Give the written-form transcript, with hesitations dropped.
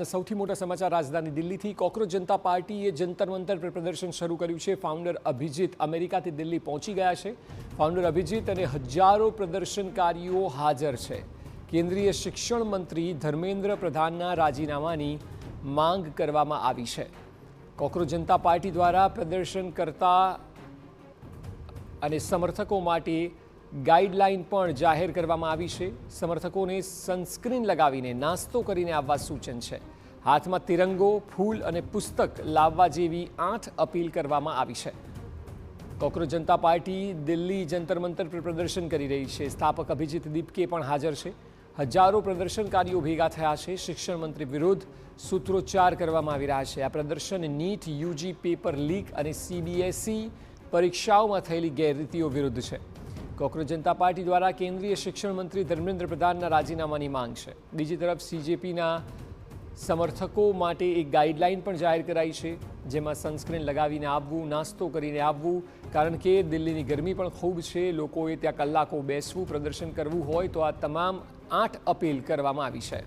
આજના સૌથી મોટા સમાચાર રાજધાની દિલ્હીથી કોકરોચ જનતા પાર્ટીએ જંતર મંતર પર પ્રદર્શન શરૂ કર્યું છે। ફાઉન્ડર અભિજીત અમેરિકાથી દિલ્હી પહોંચી ગયા છે। ફાઉન્ડર અભિજીત અને હજારો પ્રદર્શનકારીઓ હાજર છે। કેન્દ્રીય શિક્ષણ મંત્રી ધર્મેન્દ્ર પ્રધાનના રાજીનામાની માંગ કરવામાં આવી છે। કોકરોચ જનતા પાર્ટી દ્વારા પ્રદર્શનકર્તા અને સમર્થકો માટે ગાઈડલાઈન પણ જાહેર કરવામાં આવી છે। સમર્થકોને સનસ્ક્રીન લગાવીને નાસ્તો કરીને આવવા સૂચન છે। હાથમાં તિરંગો, ફૂલ અને પુસ્તક લાવવા જેવી 8 અપીલ કરવામાં આવી છે। કોકરોચ જનતા પાર્ટી દિલ્હી જંતર મંતર પર પ્રદર્શન કરી રહી છે। સ્થાપક અભિજીત દીપકે પણ હાજર છે। હજારો પ્રદર્શનકારીઓ ભેગા થયા છે। શિક્ષણ મંત્રી વિરુદ્ધ સૂત્રોચ્ચાર કરવામાં આવી રહ્યા છે। આ પ્રદર્શન નીટ, યુજી પેપર લીક અને સીબીએસઈ પરીક્ષાઓમાં થયેલી ગેરરીતિઓ વિરુદ્ધ છે। કોકરોચ જનતા પાર્ટી દ્વારા કેન્દ્રીય શિક્ષણ મંત્રી ધર્મેન્દ્ર પ્રધાનના રાજીનામાની માંગ છે। બીજી તરફ સીજેપીના સમર્થકો માટે એક ગાઈડલાઈન પણ જાહેર કરાઈ છે, જેમાં સનસ્ક્રીન લગાવીને આવવું, નાસ્તો કરીને આવવું, કારણ કે દિલ્હીની ગરમી પણ ખૂબ છે। લોકોએ ત્યાં કલાકો બેસવું, પ્રદર્શન કરવું હોય તો આ તમામ 8 અપીલ કરવામાં આવી છે।